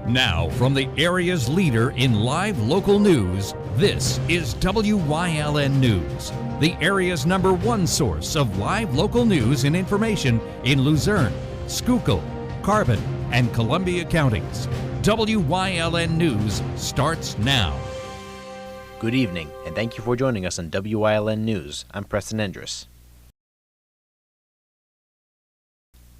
Now, from the area's leader in live local news, this is WYLN News, the area's #1 source of live local news and information in Luzerne, Schuylkill, Carbon, and Columbia counties. WYLN News starts now. Good evening, and thank you for joining us on WYLN News. I'm Preston Endress.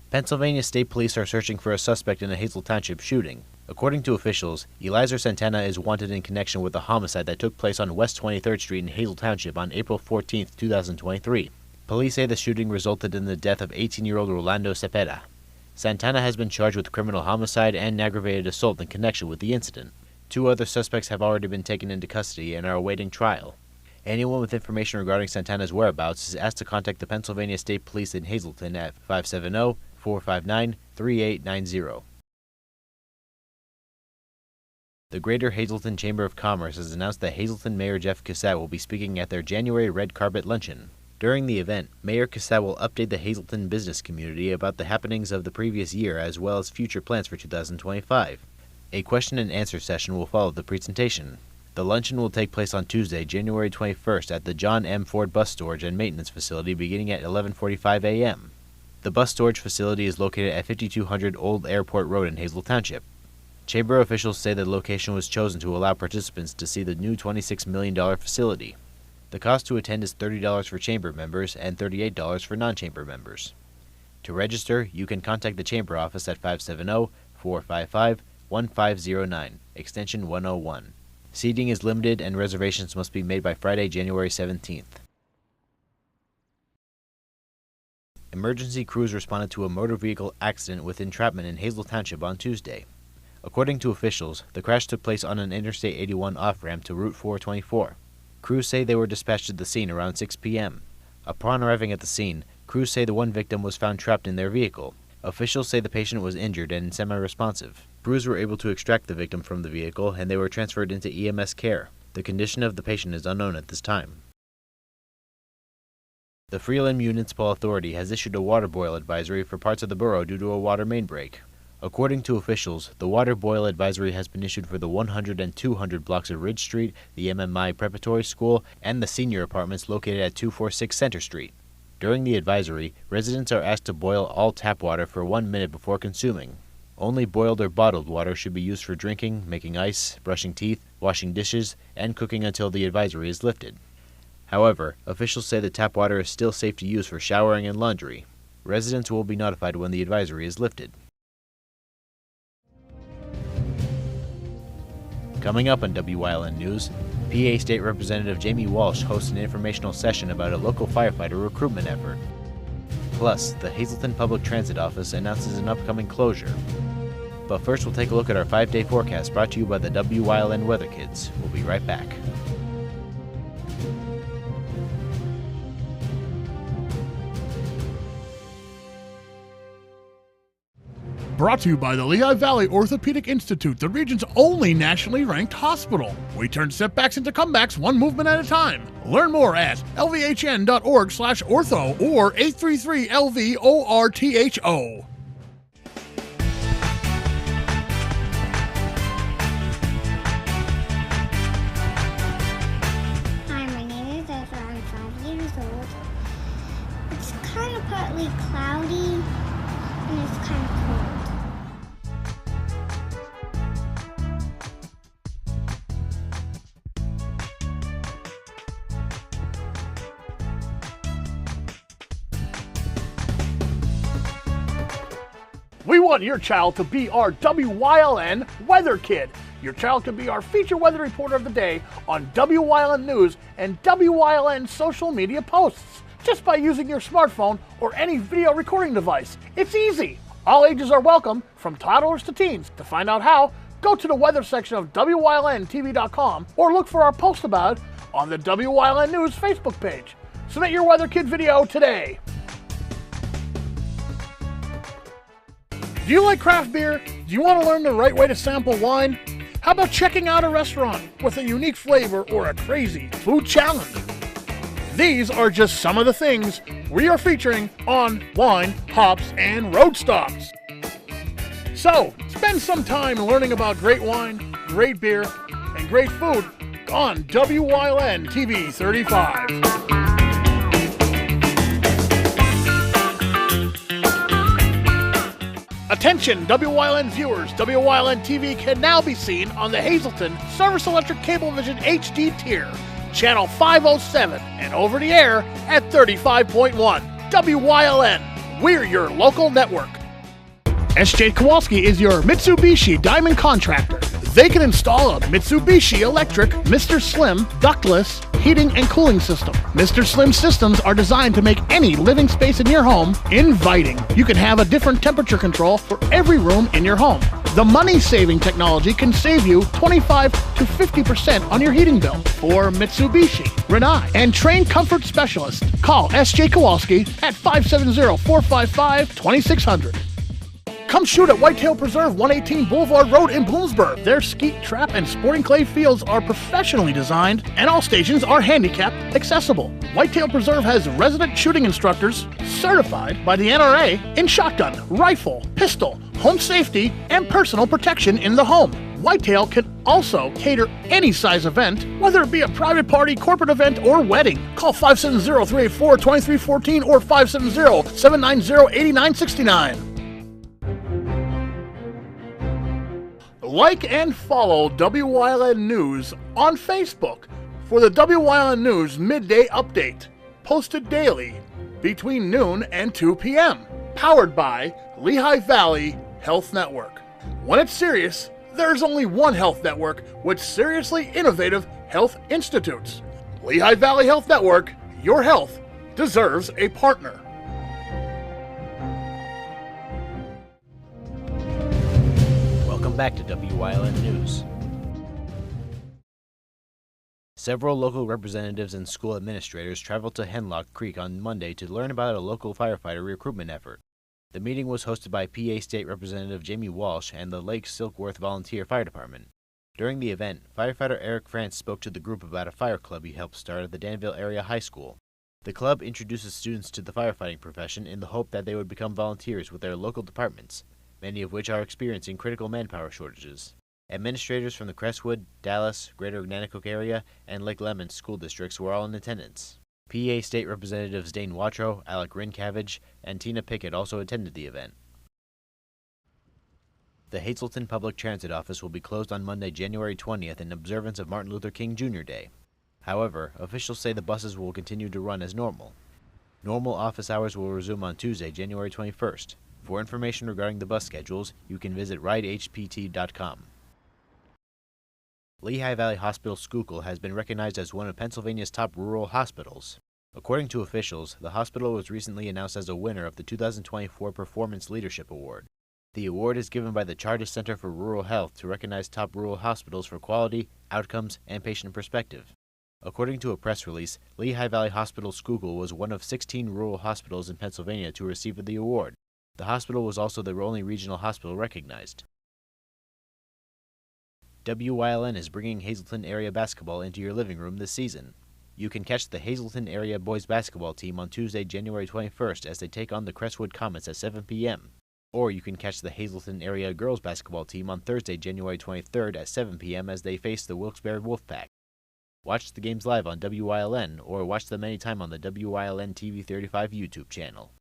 Pennsylvania State Police are searching for a suspect in a Hazel Township shooting. According to officials, Eliezer Santana is wanted in connection with a homicide that took place on West 23rd Street in Hazel Township on April 14, 2023. Police say the shooting resulted in the death of 18-year-old Rolando Cepeda. Santana has been charged with criminal homicide and aggravated assault in connection with the incident. 2 other suspects have already been taken into custody and are awaiting trial. Anyone with information regarding Santana's whereabouts is asked to contact the Pennsylvania State Police in Hazleton at 570-459-3890. The Greater Hazleton Chamber of Commerce has announced that Hazleton Mayor Jeff Cassat will be speaking at their January Red Carpet Luncheon. During the event, Mayor Cassat will update the Hazleton business community about the happenings of the previous year as well as future plans for 2025. A question and answer session will follow the presentation. The luncheon will take place on Tuesday, January 21st at the John M. Ford Bus Storage and Maintenance Facility beginning at 11:45 a.m. The bus storage facility is located at 5200 Old Airport Road in Hazel Township. Chamber officials say the location was chosen to allow participants to see the new $26 million facility. The cost to attend is $30 for chamber members and $38 for non-chamber members. To register, you can contact the chamber office at 570-455-1509, extension 101. Seating is limited and reservations must be made by Friday, January 17th. Emergency crews responded to a motor vehicle accident with entrapment in Hazel Township on Tuesday. According to officials, the crash took place on an Interstate 81 off-ramp to Route 424. Crews say they were dispatched to the scene around 6 p.m. Upon arriving at the scene, crews say the one victim was found trapped in their vehicle. Officials say the patient was injured and semi-responsive. Crews were able to extract the victim from the vehicle and they were transferred into EMS care. The condition of the patient is unknown at this time. The Wyln Municipal Authority has issued a water boil advisory for parts of the borough due to a water main break. According to officials, the water boil advisory has been issued for the 100 and 200 blocks of Ridge Street, the MMI Preparatory School, and the senior apartments located at 246 Center Street. During the advisory, residents are asked to boil all tap water for 1 minute before consuming. Only boiled or bottled water should be used for drinking, making ice, brushing teeth, washing dishes, and cooking until the advisory is lifted. However, officials say the tap water is still safe to use for showering and laundry. Residents will be notified when the advisory is lifted. Coming up on WYLN News, PA State Representative Jamie Walsh hosts an informational session about a local firefighter recruitment effort. Plus, the Hazleton Public Transit Office announces an upcoming closure. But first, we'll take a look at our 5-day forecast brought to you by the WYLN Weather Kids. We'll be right back. Brought to you by the Lehigh Valley Orthopedic Institute, the region's only nationally ranked hospital. We turn setbacks into comebacks one movement at a time. Learn more at lvhn.org/ortho or 833-LV-ORTHO. Hi, my name is Ezra. I'm 5 years old. It's kind of partly cloudy and it's kind of cold. We want your child to be our WYLN Weather Kid. Your child can be our feature weather reporter of the day on WYLN News and WYLN social media posts just by using your smartphone or any video recording device. It's easy. All ages are welcome, from toddlers to teens. To find out how, go to the weather section of WYLNTV.com or look for our post about it on the WYLN News Facebook page. Submit your Weather Kid video today. Do you like craft beer? Do you want to learn the right way to sample wine? How about checking out a restaurant with a unique flavor or a crazy food challenge? These are just some of the things we are featuring on Wine, Hops, and Road Stops. So, spend some time learning about great wine, great beer, and great food on WYLN TV 35. Attention WYLN viewers, WYLN TV can now be seen on the Hazelton Service Electric Cablevision HD tier, channel 507, and over the air at 35.1. WYLN, we're your local network. SJ Kowalski is your Mitsubishi Diamond contractor. They can install a Mitsubishi electric Mr. Slim ductless heating and cooling system. Mr. Slim systems are designed to make any living space in your home inviting. You can have a different temperature control for every room in your home. The money-saving technology can save you 25 to 50% on your heating bill. For Mitsubishi, Rinnai, and trained comfort specialists, call SJ Kowalski at 570-455-2600. Come shoot at Whitetail Preserve 118 Boulevard Road in Bloomsburg. Their skeet, trap, and sporting clay fields are professionally designed, and all stations are handicap accessible. Whitetail Preserve has resident shooting instructors certified by the NRA in shotgun, rifle, pistol, home safety, and personal protection in the home. Whitetail can also cater any size event, whether it be a private party, corporate event, or wedding. Call 570-384-2314 or 570-790-8969. Like and follow WYLN News on Facebook for the WYLN News Midday Update, posted daily between noon and 2 p.m., powered by Lehigh Valley Health Network. When it's serious, there's only one health network with seriously innovative health institutes. Lehigh Valley Health Network, your health deserves a partner. Welcome back to WYLN News. Several local representatives and school administrators traveled to Henlock Creek on Monday to learn about a local firefighter recruitment effort. The meeting was hosted by PA State Representative Jamie Walsh and the Lake Silkworth Volunteer Fire Department. During the event, firefighter Eric France spoke to the group about a fire club he helped start at the Danville Area High School. The club introduces students to the firefighting profession in the hope that they would become volunteers with their local departments, many of which are experiencing critical manpower shortages. Administrators from the Crestwood, Dallas, Greater Nanticoke area, and Lake Lemon school districts were all in attendance. PA State Representatives Dane Watrow, Alec Rincavage, and Tina Pickett also attended the event. The Hazelton Public Transit Office will be closed on Monday, January 20th in observance of Martin Luther King Jr. Day. However, officials say the buses will continue to run as normal. Normal office hours will resume on Tuesday, January 21st. For information regarding the bus schedules, you can visit ridehpt.com. Lehigh Valley Hospital Schuylkill has been recognized as one of Pennsylvania's top rural hospitals. According to officials, the hospital was recently announced as a winner of the 2024 Performance Leadership Award. The award is given by the Chartis Center for Rural Health to recognize top rural hospitals for quality, outcomes, and patient perspective. According to a press release, Lehigh Valley Hospital Schuylkill was one of 16 rural hospitals in Pennsylvania to receive the award. The hospital was also the only regional hospital recognized. WYLN is bringing Hazelton area basketball into your living room this season. You can catch the Hazelton area boys basketball team on Tuesday, January 21st as they take on the Crestwood Comets at 7 p.m. Or you can catch the Hazelton area girls basketball team on Thursday, January 23rd at 7 p.m. as they face the Wilkes-Barre Wolfpack. Watch the games live on WYLN or watch them anytime on the WYLN TV 35 YouTube channel.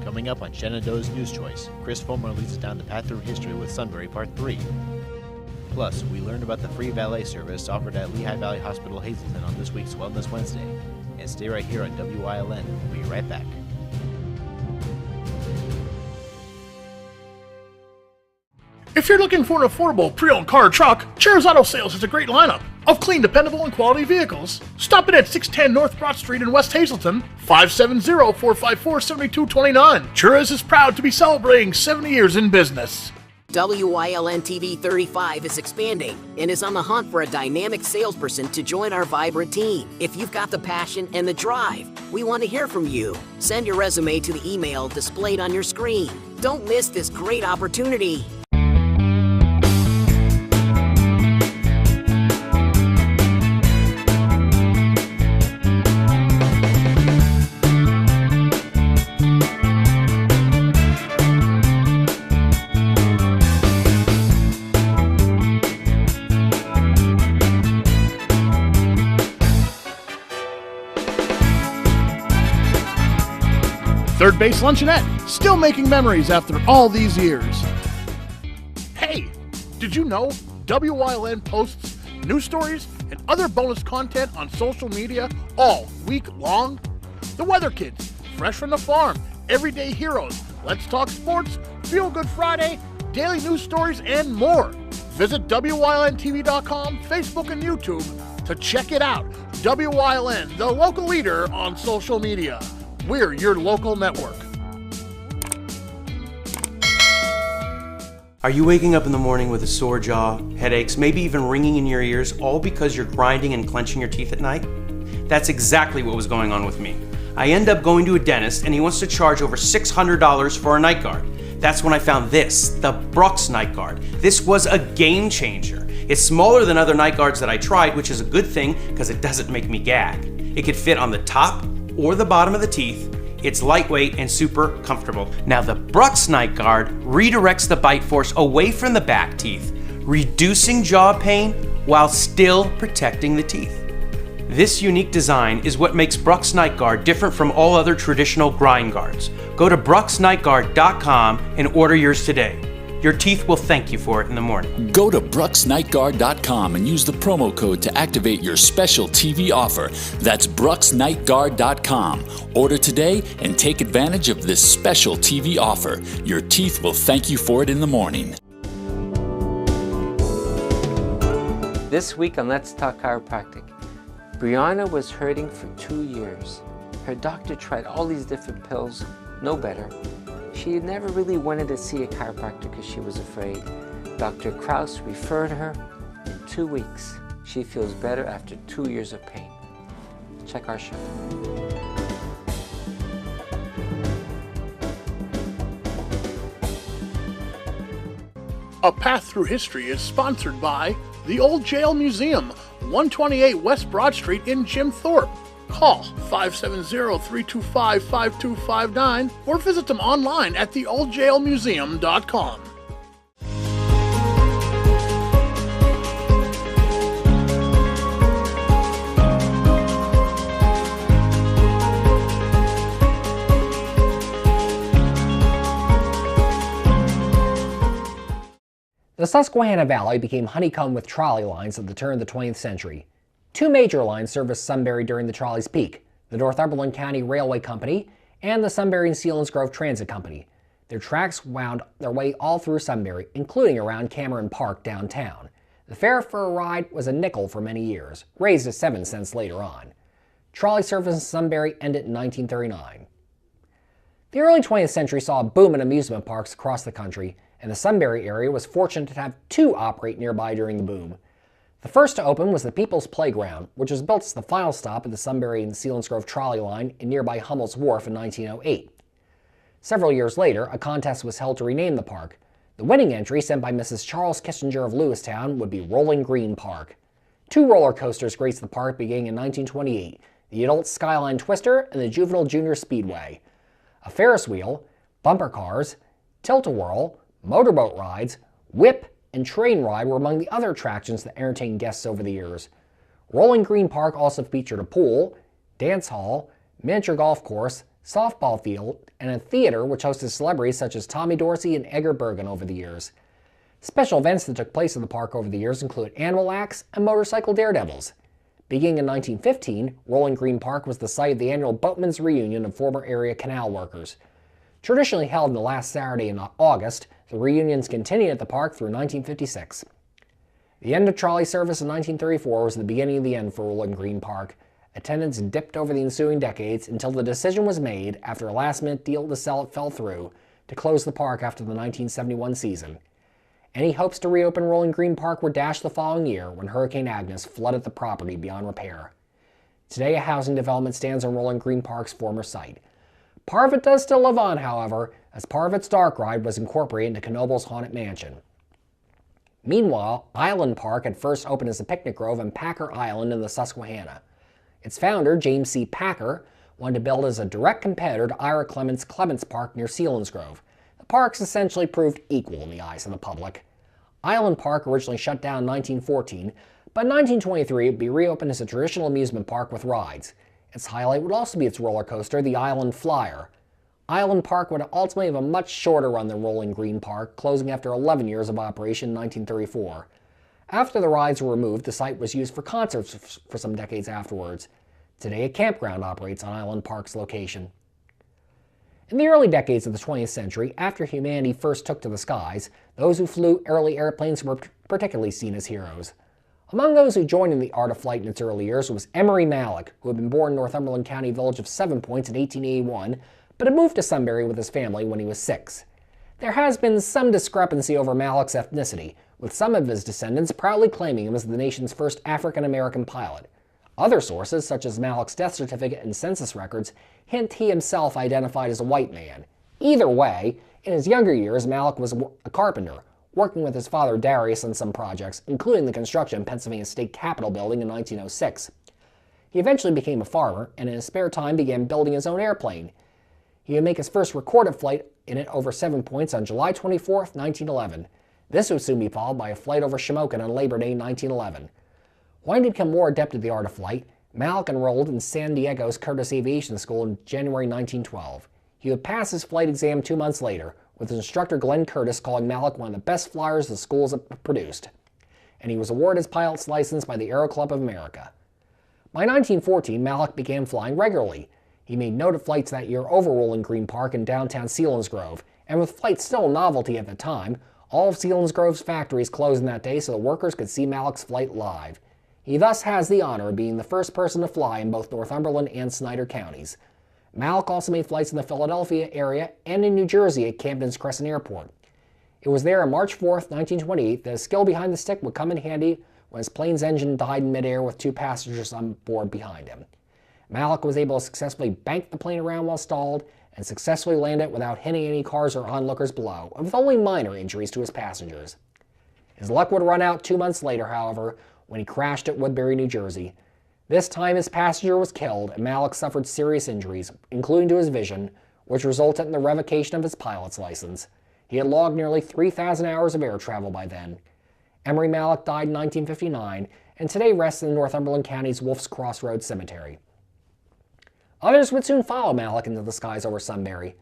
Coming up on Shenandoah's News Choice, Chris Fulmer leads us down the path through history with Sunbury Part 3. Plus, we learned about the free valet service offered at Lehigh Valley Hospital Hazelton on this week's Wellness Wednesday. And stay right here on WYLN. We'll be right back. If you're looking for an affordable pre-owned car or truck, Cheers Auto Sales has a great lineup of clean, dependable, and quality vehicles. Stop in at 610 North Broad Street in West Hazelton, 570-454-7229. Cheers is proud to be celebrating 70 years in business. WYLN TV 35 is expanding and is on the hunt for a dynamic salesperson to join our vibrant team. If you've got the passion and the drive, we want to hear from you. Send your resume to the email displayed on your screen. Don't miss this great opportunity. Third Base Luncheonette, still making memories after all these years. Hey, did you know WYLN posts news stories and other bonus content on social media all week long? The Weather Kids, Fresh from the Farm, Everyday Heroes, Let's Talk Sports, Feel Good Friday, daily news stories, and more. Visit WYLNTV.com, Facebook, and YouTube to check it out. WYLN, the local leader on social media. We're your local network. Are you waking up in the morning with a sore jaw, headaches, maybe even ringing in your ears, all because you're grinding and clenching your teeth at night? That's exactly what was going on with me. I end up going to a dentist and he wants to charge over $600 for a night guard. That's when I found this, the Brux night guard. This was a game changer. It's smaller than other night guards that I tried, which is a good thing because it doesn't make me gag. It could fit on the top or the bottom of the teeth. It's lightweight and super comfortable. Now the Brux night guard redirects the bite force away from the back teeth, reducing jaw pain while still protecting the teeth. This unique design is what makes Brux Night Guard different from all other traditional grind guards. Go to bruxnightguard.com and order yours today. Your teeth will thank you for it in the morning. Go to bruxnightguard.com and use the promo code to activate your special TV offer. That's bruxnightguard.com. Order today and take advantage of this special TV offer. Your teeth will thank you for it in the morning. This week on Let's Talk Chiropractic, Brianna was hurting for 2 years. Her doctor tried all these different pills, no better. She never really wanted to see a chiropractor because she was afraid. Dr. Kraus referred her. In 2 weeks, she feels better after 2 years of pain. Check our show. A Path Through History is sponsored by the Old Jail Museum, 128 West Broad Street in Jim Thorpe. Call 570-325-5259 or visit them online at theoldjailmuseum.com. The Susquehanna Valley became honeycombed with trolley lines at the turn of the 20th century. Two major lines serviced Sunbury during the trolley's peak, the Northumberland County Railway Company and the Sunbury and Selinsgrove Transit Company. Their tracks wound their way all through Sunbury, including around Cameron Park downtown. The fare for a ride was a nickel for many years, raised to 7 cents later on. Trolley service in Sunbury ended in 1939. The early 20th century saw a boom in amusement parks across the country, and the Sunbury area was fortunate to have two operate nearby during the boom. The first to open was the People's Playground, which was built as the final stop of the Sunbury and Selinsgrove trolley line in nearby Hummel's Wharf in 1908. Several years later, a contest was held to rename the park. The winning entry, sent by Mrs. Charles Kissinger of Lewistown, would be Rolling Green Park. Two roller coasters graced the park beginning in 1928, the Adult Skyline Twister and the Juvenile Junior Speedway. A Ferris wheel, bumper cars, tilt-a-whirl, motorboat rides, whip, and train ride were among the other attractions that entertained guests over the years. Rolling Green Park also featured a pool, dance hall, miniature golf course, softball field, and a theater which hosted celebrities such as Tommy Dorsey and Edgar Bergen over the years. Special events that took place in the park over the years include animal acts and motorcycle daredevils. Beginning in 1915, Rolling Green Park was the site of the annual Boatmen's Reunion of former area canal workers. Traditionally held on the last Saturday in August, the reunions continued at the park through 1956. The end of trolley service in 1934 was the beginning of the end for Rolling Green Park. Attendance dipped over the ensuing decades until the decision was made, after a last-minute deal to sell it fell through, to close the park after the 1971 season. Any hopes to reopen Rolling Green Park were dashed the following year when Hurricane Agnes flooded the property beyond repair. Today, a housing development stands on Rolling Green Park's former site. Part of it does still live on, however, as part of its dark ride was incorporated into Knoble's Haunted Mansion. Meanwhile, Island Park had first opened as a picnic grove on Packer Island in the Susquehanna. Its founder, James C. Packer, wanted to build as a direct competitor to Ira Clements' Clements Park near Selinsgrove. The parks essentially proved equal in the eyes of the public. Island Park originally shut down in 1914, but in 1923 it would be reopened as a traditional amusement park with rides. Its highlight would also be its roller coaster, the Island Flyer. Island Park would ultimately have a much shorter run than Rolling Green Park, closing after 11 years of operation in 1934. After the rides were removed, the site was used for concerts for some decades afterwards. Today, a campground operates on Island Park's location. In the early decades of the 20th century, after humanity first took to the skies, those who flew early airplanes were particularly seen as heroes. Among those who joined in the art of flight in its early years was Emery Malek, who had been born in Northumberland County village of 7 Points in 1881, but had moved to Sunbury with his family when he was 6. There has been some discrepancy over Malek's ethnicity, with some of his descendants proudly claiming him as the nation's first African-American pilot. Other sources, such as Malek's death certificate and census records, hint he himself identified as a white man. Either way, in his younger years, Malek was a carpenter, working with his father Darius on some projects, including the construction of Pennsylvania State Capitol building in 1906. He eventually became a farmer, and in his spare time began building his own airplane. He would make his first recorded flight in it over 7 Points on July 24, 1911. This would soon be followed by a flight over Shamokin on Labor Day 1911. Wanting to become more adept at the art of flight, Malek enrolled in San Diego's Curtis Aviation School in January 1912. He would pass his flight exam 2 months later, with his instructor Glenn Curtis calling Malek one of the best flyers the schools have produced, and he was awarded his pilot's license by the Aero Club of America. By 1914, Malek began flying regularly. He made noted flights that year over Rolling Green Park in downtown Selinsgrove, and with flights still a novelty at the time, all of Selinsgrove's factories closed on that day so the workers could see Malek's flight live. He thus has the honor of being the first person to fly in both Northumberland and Snyder counties. Malek also made flights in the Philadelphia area and in New Jersey at Camden's Crescent Airport. It was there on March 4, 1928 that his skill behind the stick would come in handy when his plane's engine died in midair with 2 passengers on board behind him. Malek was able to successfully bank the plane around while stalled and successfully land it without hitting any cars or onlookers below, with only minor injuries to his passengers. His luck would run out 2 months later, however, when he crashed at Woodbury, New Jersey. This time his passenger was killed and Malek suffered serious injuries, including to his vision, which resulted in the revocation of his pilot's license. He had logged nearly 3,000 hours of air travel by then. Emery Malek died in 1959 and today rests in Northumberland County's Wolf's Crossroads Cemetery. Others would soon follow Malek into the skies over Sunbury.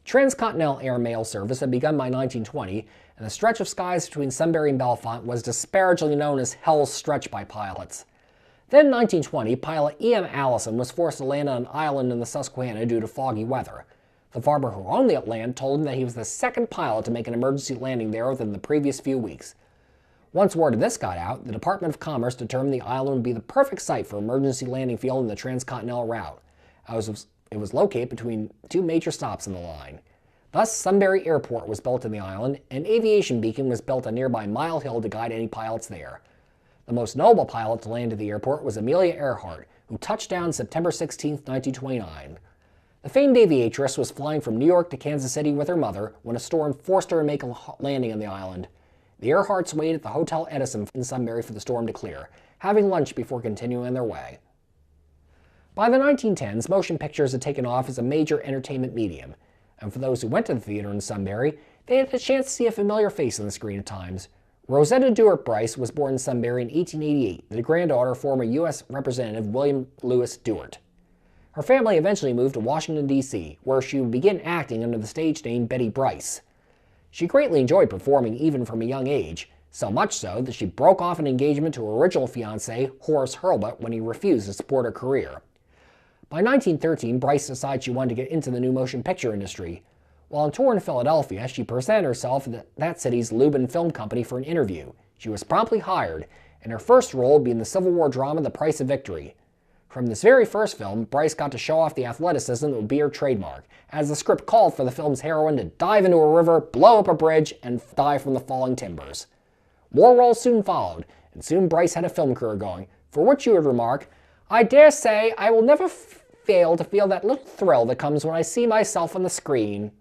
Transcontinental air mail service had begun by 1920, and the stretch of skies between Sunbury and Bellefonte was disparagingly known as Hell's Stretch by pilots. Then in 1920, pilot E.M. Allison was forced to land on an island in the Susquehanna due to foggy weather. The farmer who owned the land told him that he was the second pilot to make an emergency landing there within the previous few weeks. Once word of this got out, the Department of Commerce determined the island would be the perfect site for an emergency landing field in the transcontinental route. It was located between 2 major stops in the line. Thus, Sunbury Airport was built in the island, and an aviation beacon was built on nearby Mile Hill to guide any pilots there. The most notable pilot to land at the airport was Amelia Earhart, who touched down September 16, 1929. The famed aviatress was flying from New York to Kansas City with her mother when a storm forced her to make a landing on the island. The Earharts waited at the Hotel Edison in Sunbury for the storm to clear, having lunch before continuing on their way. By the 1910s, motion pictures had taken off as a major entertainment medium, and for those who went to the theater in Sunbury, they had a chance to see a familiar face on the screen at times. Rosetta Dewart Bryce was born in Sunbury in 1888, the granddaughter of former U.S. Representative William Lewis Dewart. Her family eventually moved to Washington, D.C., where she would begin acting under the stage name Betty Bryce. She greatly enjoyed performing even from a young age, so much so that she broke off an engagement to her original fiancé, Horace Hurlbut, when he refused to support her career. By 1913, Bryce decided she wanted to get into the new motion picture industry. While on tour in Philadelphia, she presented herself at that city's Lubin Film Company for an interview. She was promptly hired, and her first role would be in the Civil War drama The Price of Victory. From this very first film, Bryce got to show off the athleticism that would be her trademark, as the script called for the film's heroine to dive into a river, blow up a bridge, and die from the falling timbers. More roles soon followed, and soon Bryce had a film career going, for which you would remark, "I dare say I will never fail to feel that little thrill that comes when I see myself on the screen."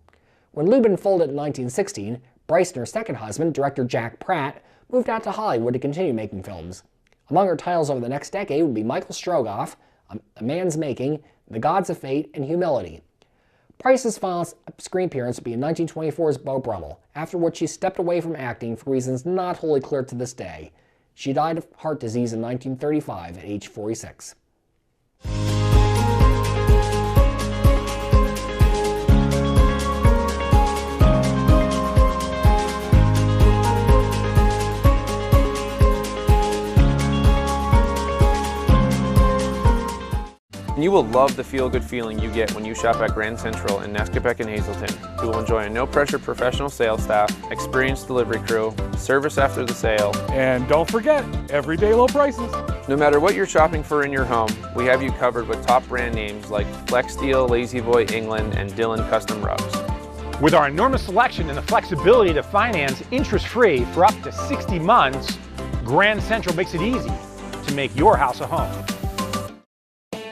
When Lubin folded in 1916, Bryce and her second husband, director Jack Pratt, moved out to Hollywood to continue making films. Among her titles over the next decade would be Michael Strogoff, A Man's Making, The Gods of Fate, and Humility. Bryce's final screen appearance would be in 1924's Beau Brummel, after which she stepped away from acting for reasons not wholly clear to this day. She died of heart disease in 1935 at age 46. You will love the feel-good feeling you get when you shop at Grand Central in Nesquebec and Hazelton. You will enjoy a no-pressure professional sales staff, experienced delivery crew, service after the sale, and don't forget, everyday low prices. No matter what you're shopping for in your home, we have you covered with top brand names like Flex Steel, Lazy Boy, England, and Dillon Custom Rugs. With our enormous selection and the flexibility to finance interest-free for up to 60 months, Grand Central makes it easy to make your house a home.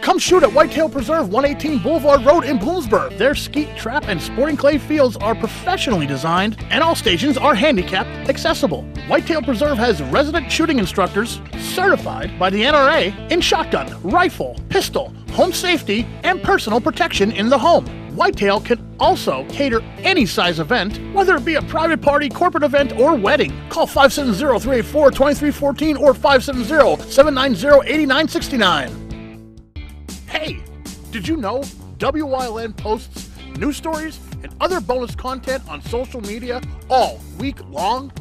Come shoot at Whitetail Preserve, 118 Boulevard Road in Bloomsburg. Their skeet, trap, and sporting clay fields are professionally designed, and all stations are handicapped accessible. Whitetail Preserve has resident shooting instructors certified by the NRA in shotgun, rifle, pistol, home safety, and personal protection in the home. Whitetail can also cater any size event, whether it be a private party, corporate event, or wedding. Call 570-384-2314 or 570-790-8969. Hey, did you know WYLN posts news stories and other bonus content on social media all week long?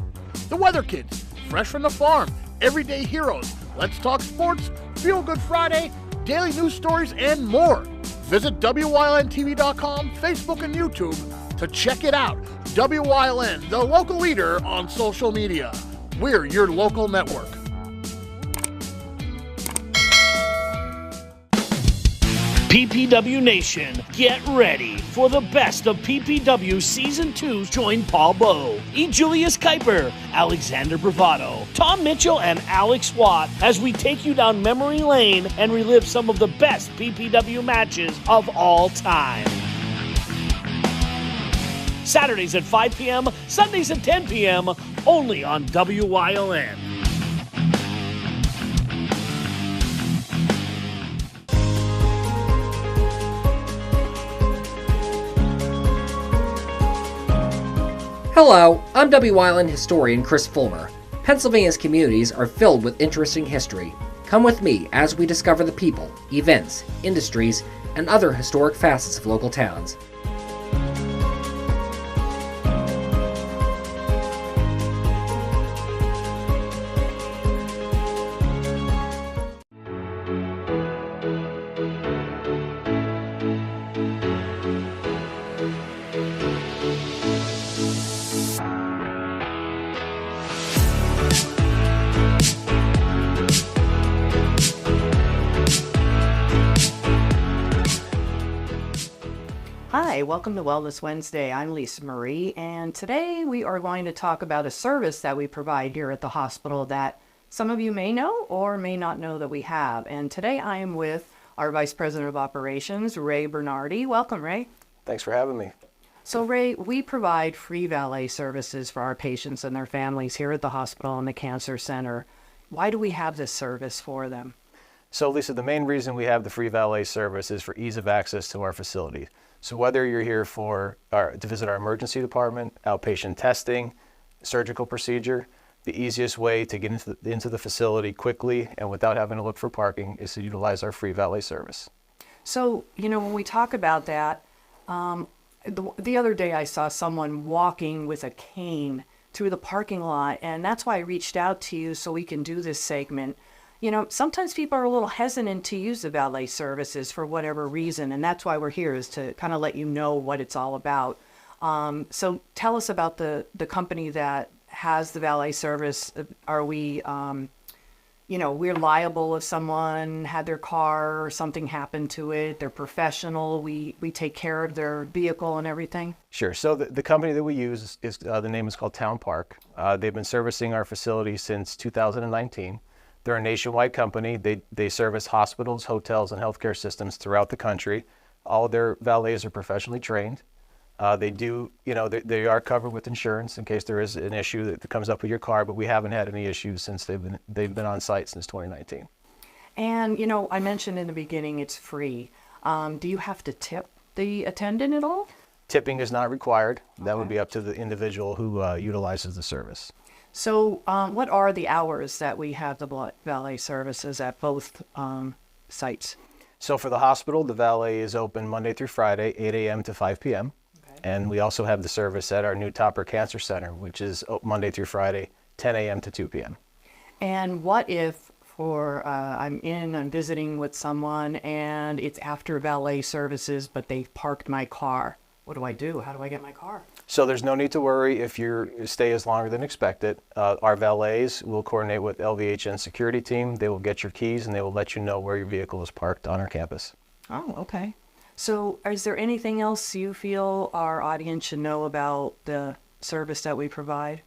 The Weather Kids, Fresh from the Farm, Everyday Heroes, Let's Talk Sports, Feel Good Friday, daily news stories, and more. Visit WYLNTV.com, Facebook, and YouTube to check it out. WYLN, the local leader on social media. We're your local network. PPW Nation, get ready for the best of PPW Season 2. Join Paul Bowe, E. Julius Kuiper, Alexander Bravado, Tom Mitchell, and Alex Watt as we take you down memory lane and relive some of the best PPW matches of all time. Saturdays at 5 p.m., Sundays at 10 p.m., only on WYLN. Hello, I'm WYLN historian Chris Fulmer. Pennsylvania's communities are filled with interesting history. Come with me as we discover the people, events, industries, and other historic facets of local towns. Hi, welcome to Wellness Wednesday. I'm Lisa Marie, and today we are going to talk about a service that we provide here at the hospital that some of you may know or may not know that we have. And today I am with our Vice President of Operations, Ray Bernardi. Welcome, Ray. Thanks for having me. So, Ray, we provide free valet services for our patients and their families here at the hospital and the Cancer Center. Why do we have this service for them? So, Lisa, the main reason we have the free valet service is for ease of access to our facility. So whether you're here to visit our emergency department, outpatient testing, surgical procedure, the easiest way to get into the facility quickly and without having to look for parking is to utilize our free valet service. So, you know, when we talk about that, the other day I saw someone walking with a cane through the parking lot, and that's why I reached out to you so we can do this segment. You know, sometimes people are a little hesitant to use the valet services for whatever reason, and that's why we're here, is to kind of let you know what it's all about. So tell us about the company that has the valet service. Are we, we're liable if someone had their car or something happened to it. They're professional. We take care of their vehicle and everything. Sure. So the company that we use is the name is called Town Park. They've been servicing our facility since 2019. They're a nationwide company. They service hospitals, hotels, and healthcare systems throughout the country. All of their valets are professionally trained. They are covered with insurance in case there is an issue that comes up with your car, but we haven't had any issues since they've been on site since 2019. And, you know, I mentioned in the beginning it's free. Do you have to tip the attendant at all? Tipping is not required. That would be up to the individual who utilizes the service. So what are the hours that we have the valet services at both sites? So for the hospital, the valet is open Monday through Friday, 8 a.m. to 5 p.m. Okay. And we also have the service at our new Topper Cancer Center, which is Monday through Friday, 10 a.m. to 2 p.m. And what if, or I'm visiting with someone and it's after valet services, but they've parked my car. What do I do? How do I get my car? So there's no need to worry if your stay is longer than expected. Our valets will coordinate with LVHN security team. They will get your keys and they will let you know where your vehicle is parked on our campus. Oh, okay. So is there anything else you feel our audience should know about the service that we provide?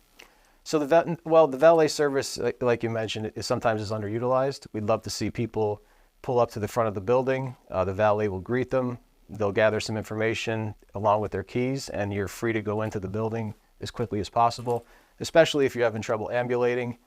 So the valet service, like you mentioned, sometimes is underutilized. We'd love to see people pull up to the front of the building. The valet will greet them. They'll gather some information along with their keys, and you're free to go into the building as quickly as possible, especially if you're having trouble ambulating.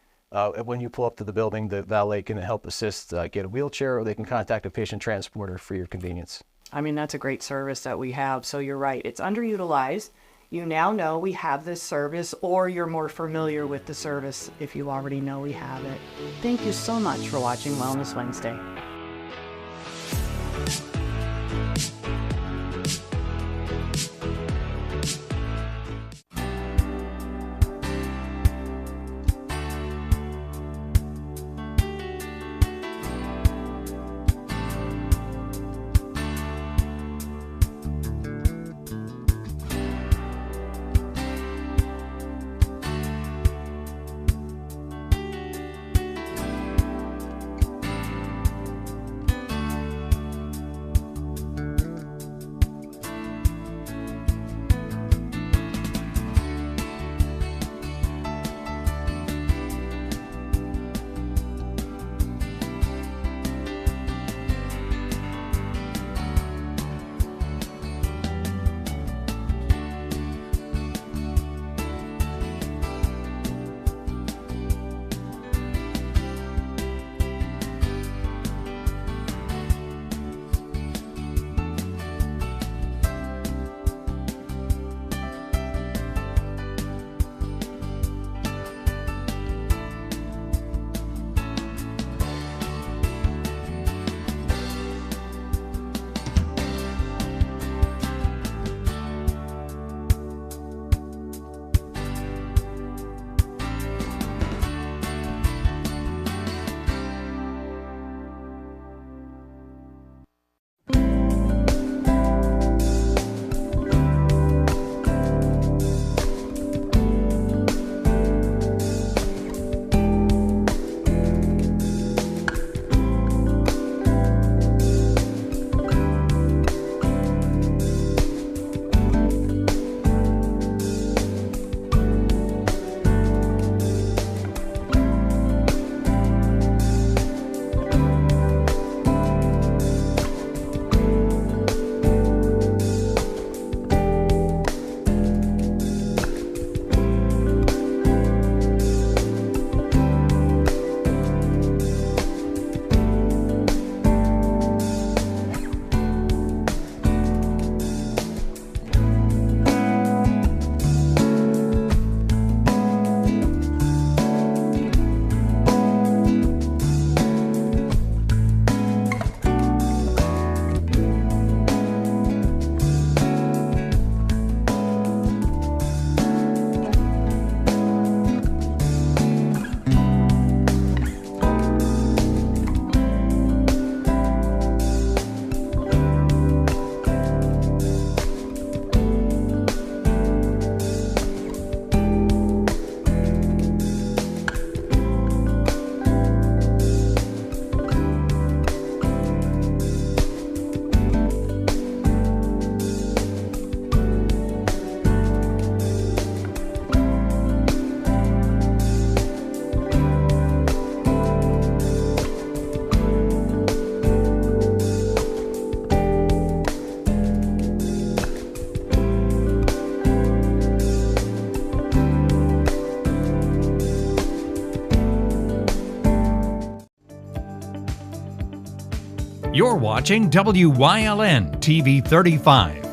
When you pull up to the building, the valet can help assist, get a wheelchair, or they can contact a patient transporter for your convenience. I mean, that's a great service that we have. So you're right, it's underutilized. You now know we have this service, or you're more familiar with the service if you already know we have it. Thank you so much for watching Wellness Wednesday. You're watching WYLN TV 35,